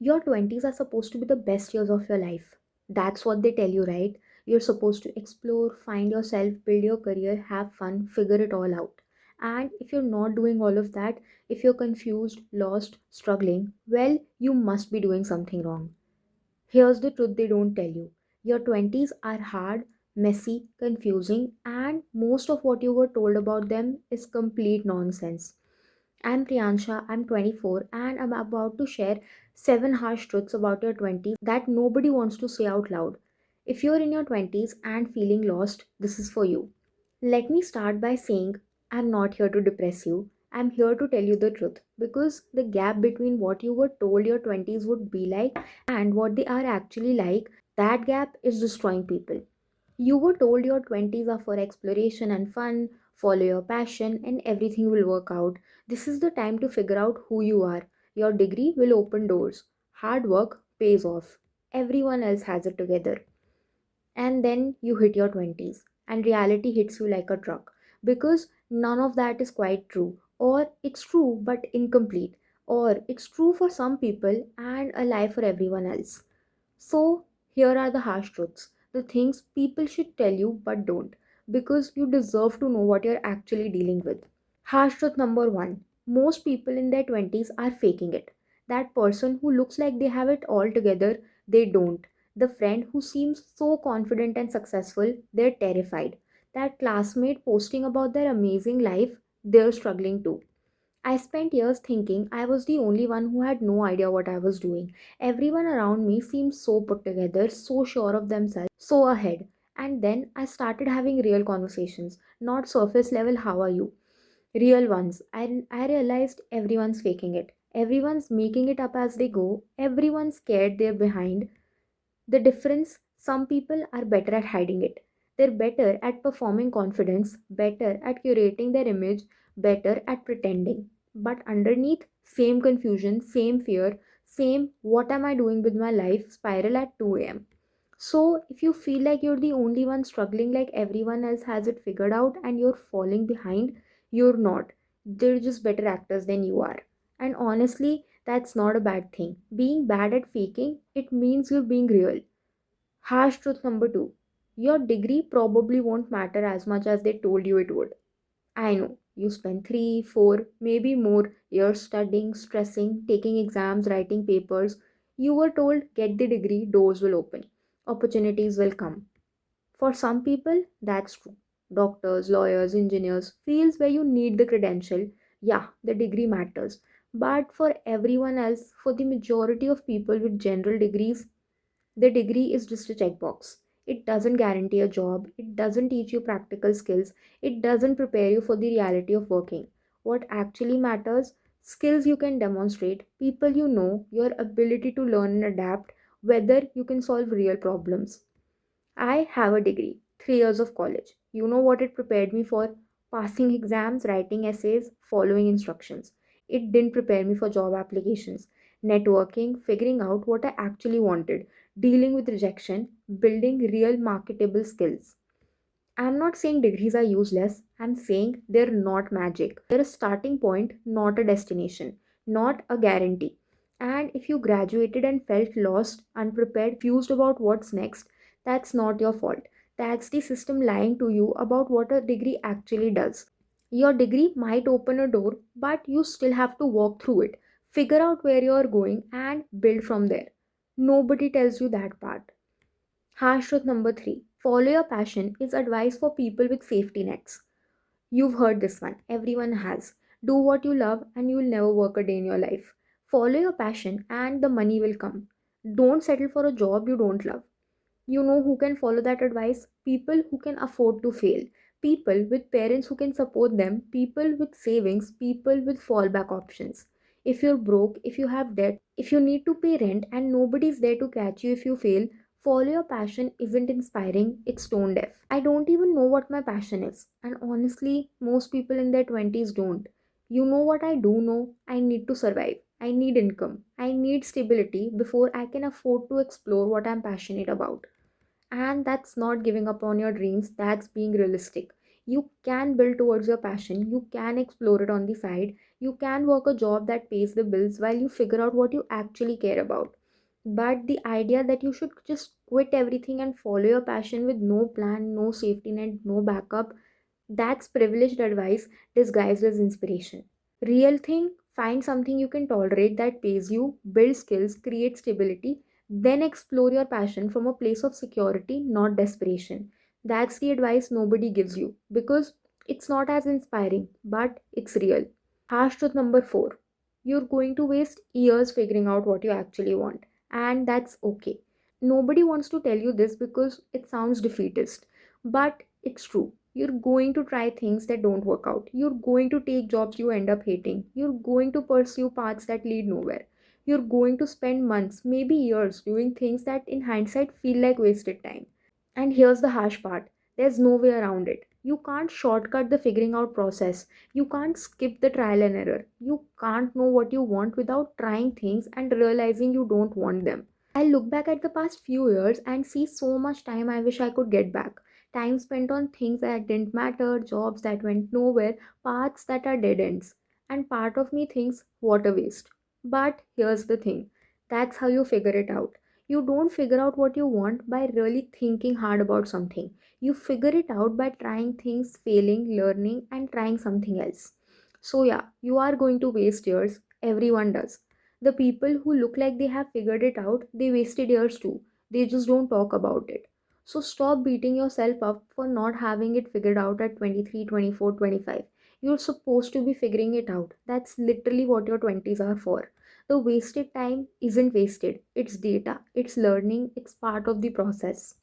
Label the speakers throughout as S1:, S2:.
S1: Your 20s are supposed to be the best years of your life. That's what they tell you, right? You're supposed to explore, find yourself, build your career, have fun, figure it all out. And if you're not doing all of that, if you're confused, lost, struggling, well, you must be doing something wrong. Here's the truth they don't tell you: your 20s are hard, messy, confusing, and most of what you were told about them is complete nonsense. I'm Priyansha, I'm 24, and I'm about to share 7 harsh truths about your 20s that nobody wants to say out loud. If you're in your 20s and feeling lost, this is for you. Let me start by saying I'm not here to depress you. I'm here to tell you the truth because the gap between what you were told your 20s would be like and what they are actually like, that gap is destroying people. You were told your 20s are for exploration and fun, follow your passion, and everything will work out. This is the time to figure out who you are. Your degree will open doors. Hard work pays off. Everyone else has it together. And then you hit your 20s, and reality hits you like a truck because none of that is quite true. Or it's true but incomplete. Or it's true for some people and a lie for everyone else. So, here are the harsh truths, the things people should tell you but don't, because you deserve to know what you're actually dealing with. Harsh truth number one: most people in their 20s are faking it. That person who looks like they have it all together, they don't. The friend who seems so confident and successful, they're terrified. That classmate posting about their amazing life, they're struggling too. I spent years thinking I was the only one who had no idea what I was doing. Everyone around me seemed so put together, so sure of themselves, so ahead. And then I started having real conversations, not surface level, how are you? Real ones. I realized everyone's faking it. Everyone's making it up as they go. Everyone's scared they're behind. The difference: some people are better at hiding it. They're better at performing confidence, better at curating their image, better at pretending. But underneath, same confusion, same fear, same what am I doing with my life spiral at 2 am. So, if you feel like you're the only one struggling, like everyone else has it figured out and you're falling behind, you're not. They're just better actors than you are. And honestly, that's not a bad thing. Being bad at faking, it means you're being real. Harsh truth number two: your degree probably won't matter as much as they told you it would. I know you spent 3, 4, maybe more years studying, stressing, taking exams, writing papers. You were told get the degree, doors will open, opportunities will come. For some people, that's true. Doctors, lawyers, engineers, fields where you need the credential, yeah, the degree matters. But for everyone else, for the majority of people with general degrees, the degree is just a checkbox. It doesn't guarantee a job, it doesn't teach you practical skills, it doesn't prepare you for the reality of working. What actually matters: skills you can demonstrate, people you know, your ability to learn and adapt, whether you can solve real problems. I have a degree, 3 years of college. You know what it prepared me for? Passing exams, writing essays, following instructions. It didn't prepare me for job applications, networking, figuring out what I actually wanted, dealing with rejection, building real marketable skills. I'm not saying degrees are useless, I'm saying they're not magic. They're a starting point, not a destination, not a guarantee. And if you graduated and felt lost, unprepared, confused about what's next, that's not your fault. That's the system lying to you about what a degree actually does. Your degree might open a door, but you still have to walk through it, figure out where you're going, and build from there. Nobody tells you that part. Harsh truth number three: follow your passion is advice for people with safety nets. You've heard this one, everyone has. Do what you love and you'll never work a day in your life. Follow your passion and the money will come. Don't settle for a job you don't love. You know who can follow that advice? People who can afford to fail. People with parents who can support them. People with savings. People with fallback options. If you're broke, if you have debt, if you need to pay rent and nobody's there to catch you if you fail, follow your passion isn't inspiring, it's tone deaf. I don't even know what my passion is. And honestly, most people in their 20s don't. You know what I do know? I need to survive. I need income. I need stability before I can afford to explore what I'm passionate about. And that's not giving up on your dreams, that's being realistic. You can build towards your passion, you can explore it on the side, You can work a job that pays the bills while you figure out what you actually care about. But the idea that you should just quit everything and follow your passion with no plan, no safety net, no backup, that's privileged advice disguised as inspiration. Real thing, find something you can tolerate that pays you, build skills, create stability, then explore your passion from a place of security, not desperation. That's the advice nobody gives you because it's not as inspiring, but it's real. Harsh truth number four, you're going to waste years figuring out what you actually want, and that's okay. Nobody wants to tell you this because it sounds defeatist, but it's true. You're going to try things that don't work out. You're going to take jobs you end up hating. You're going to pursue paths that lead nowhere. You're going to spend months, maybe years, doing things that in hindsight feel like wasted time. And here's the harsh part, there's no way around it. You can't shortcut the figuring out process. You can't skip the trial and error. You can't know what you want without trying things and realizing you don't want them. I look back at the past few years and see so much time I wish I could get back. Time spent on things that didn't matter, jobs that went nowhere, paths that are dead ends. And part of me thinks, what a waste. But here's the thing, that's how you figure it out. You don't figure out what you want by really thinking hard about something. You figure it out by trying things, failing, learning, and trying something else. So, yeah, you are going to waste years. Everyone does. The people who look like they have figured it out, they wasted years too. They just don't talk about it. So, stop beating yourself up for not having it figured out at 23, 24, 25. You're supposed to be figuring it out. That's literally what your 20s are for. The wasted time isn't wasted, it's data, it's learning, it's part of the process.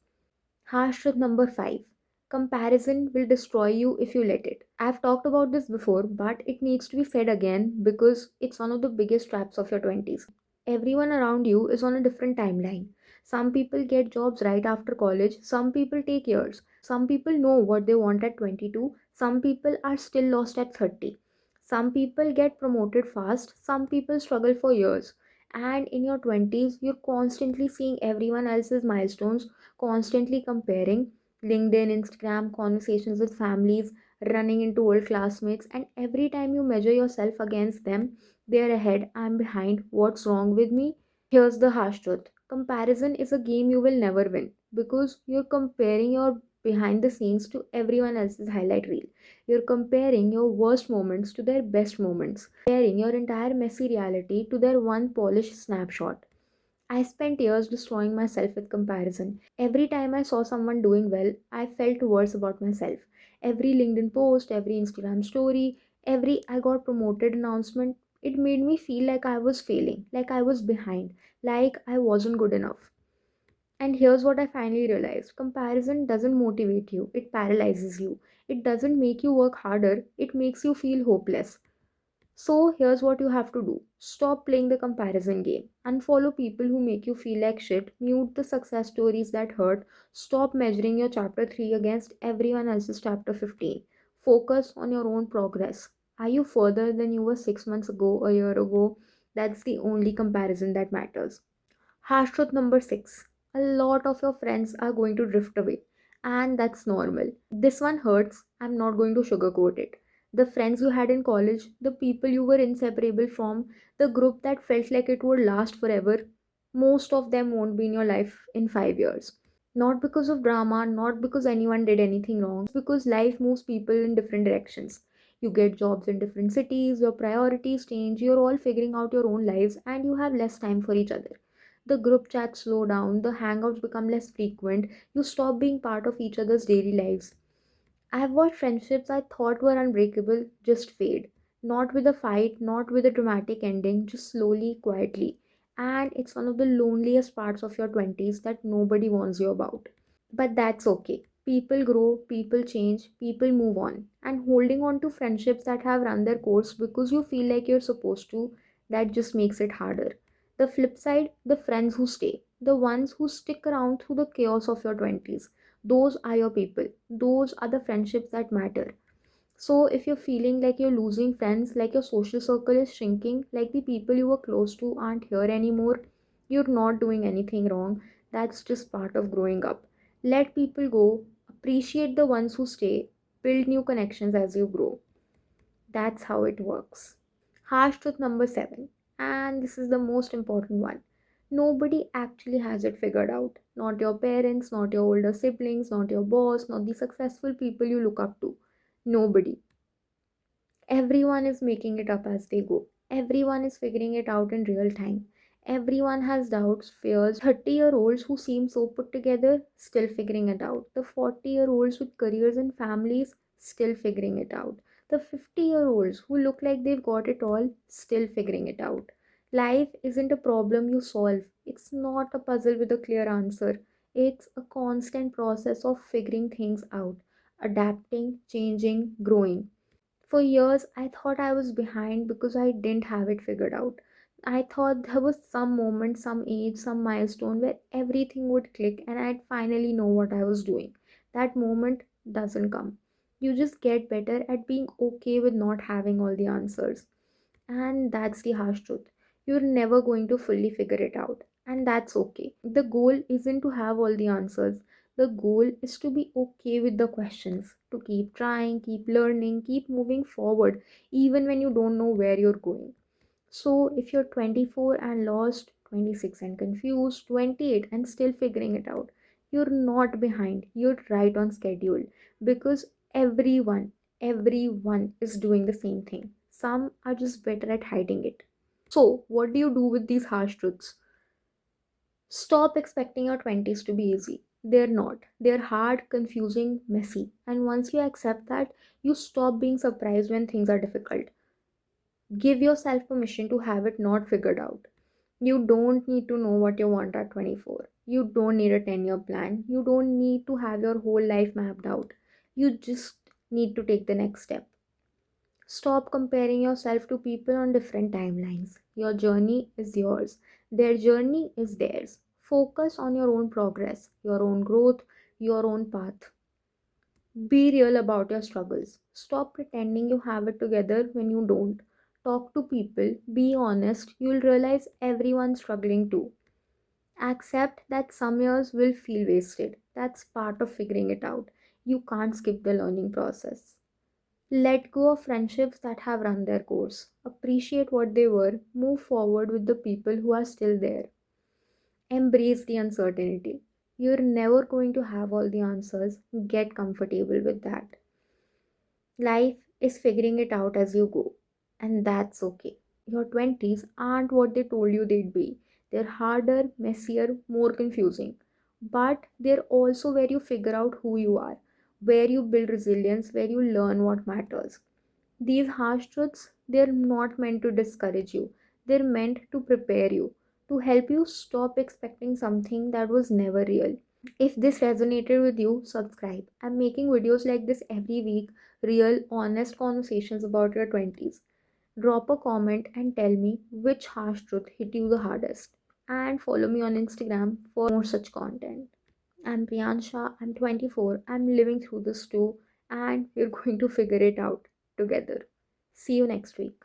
S1: Harsh truth number 5. Comparison will destroy you if you let it. I've talked about this before, but it needs to be said again because it's one of the biggest traps of your 20s. Everyone around you is on a different timeline. Some people get jobs right after college, some people take years. Some people know what they want at 22, some people are still lost at 30. Some people get promoted fast, some people struggle for years. And in your 20s, you're constantly seeing everyone else's milestones, constantly comparing LinkedIn, Instagram, conversations with families, running into old classmates, and every time you measure yourself against them, they're ahead, I'm behind, what's wrong with me? Here's the harsh truth, comparison is a game you will never win because you're comparing your behind the scenes to everyone else's highlight reel. You're comparing your worst moments to their best moments, comparing your entire messy reality to their one polished snapshot. I spent years destroying myself with comparison. Every time I saw someone doing well, I felt worse about myself. Every LinkedIn post, every Instagram story, every I got promoted announcement, it made me feel like I was failing, like I was behind, like I wasn't good enough. And here's what I finally realized, comparison doesn't motivate you, it paralyzes you. It doesn't make you work harder, it makes you feel hopeless. So here's what you have to do. Stop playing the comparison game. Unfollow people who make you feel like shit. Mute the success stories that hurt. Stop measuring your chapter 3 against everyone else's chapter 15. Focus on your own progress. Are you further than you were 6 months ago, a year ago? That's the only comparison that matters. Harsh truth number 6. A lot of your friends are going to drift away, and that's normal. This one hurts. I'm not going to sugarcoat it. The friends you had in college, the people you were inseparable from, the group that felt like it would last forever, most of them won't be in your life in 5 years. Not because of drama, not because anyone did anything wrong, because life moves people in different directions. You get jobs in different cities, your priorities change, you're all figuring out your own lives, and you have less time for each other. The group chats slow down, the hangouts become less frequent, you stop being part of each other's daily lives. I've watched friendships I thought were unbreakable just fade. Not with a fight, not with a dramatic ending, just slowly, quietly. And it's one of the loneliest parts of your 20s that nobody warns you about. But that's okay. People grow, people change, people move on. And holding on to friendships that have run their course because you feel like you're supposed to, that just makes it harder. The flip side, the friends who stay, the ones who stick around through the chaos of your 20s. Those are your people. Those are the friendships that matter. So, if you're feeling like you're losing friends, like your social circle is shrinking, like the people you were close to aren't here anymore, you're not doing anything wrong. That's just part of growing up. Let people go, appreciate the ones who stay, build new connections as you grow. That's how it works. Harsh truth number 7, and this is the most important one. Nobody actually has it figured out. Not your parents, not your older siblings, not your boss, not the successful people you look up to. Nobody. Everyone is making it up as they go. Everyone is figuring it out in real time. Everyone has doubts, fears. 30-year-olds who seem so put together, still figuring it out. The 40-year-olds with careers and families, still figuring it out. The 50-year-olds who look like they've got it all, still figuring it out. Life isn't a problem you solve. It's not a puzzle with a clear answer. It's a constant process of figuring things out, adapting, changing, growing. For years, I thought I was behind because I didn't have it figured out. I thought there was some moment, some age, some milestone where everything would click and I'd finally know what I was doing. That moment doesn't come. You just get better at being okay with not having all the answers. And that's the harsh truth. You're never going to fully figure it out. And that's okay. The goal isn't to have all the answers. The goal is to be okay with the questions, to keep trying, keep learning, keep moving forward, even when you don't know where you're going. So, if you're 24 and lost, 26 and confused, 28 and still figuring it out, you're not behind, you're right on schedule because everyone is doing the same thing. Some are just better at hiding it. So, what do you do with these harsh truths? Stop expecting your 20s to be easy. They're not. They're hard, confusing, messy. And once you accept that, you stop being surprised when things are difficult. Give yourself permission to have it not figured out. You don't need to know what you want at 24. You don't need a 10-year plan. You don't need to have your whole life mapped out. You just need to take the next step. Stop comparing yourself to people on different timelines. Your journey is yours, their journey is theirs. Focus on your own progress, your own growth, your own path. Be real about your struggles. Stop pretending you have it together when you don't. Talk to people, be honest, you'll realize everyone's struggling too. Accept that some years will feel wasted. That's part of figuring it out. You can't skip the learning process. Let go of friendships that have run their course. Appreciate what they were. Move forward with the people who are still there. Embrace the uncertainty. You're never going to have all the answers. Get comfortable with that. Life is figuring it out as you go, and that's okay. Your 20s aren't what they told you they'd be. They're harder, messier, more confusing. But they're also where you figure out who you are, where you build resilience, where you learn what matters. These harsh truths, they're not meant to discourage you, they're meant to prepare you, to help you stop expecting something that was never real. If this resonated with you, subscribe. I'm making videos like this every week, real, honest conversations about your 20s. Drop a comment and tell me which harsh truth hit you the hardest. And follow me on Instagram for more such content. I'm Priyansha, I'm 24, I'm living through this too, and we're going to figure it out together. See you next week.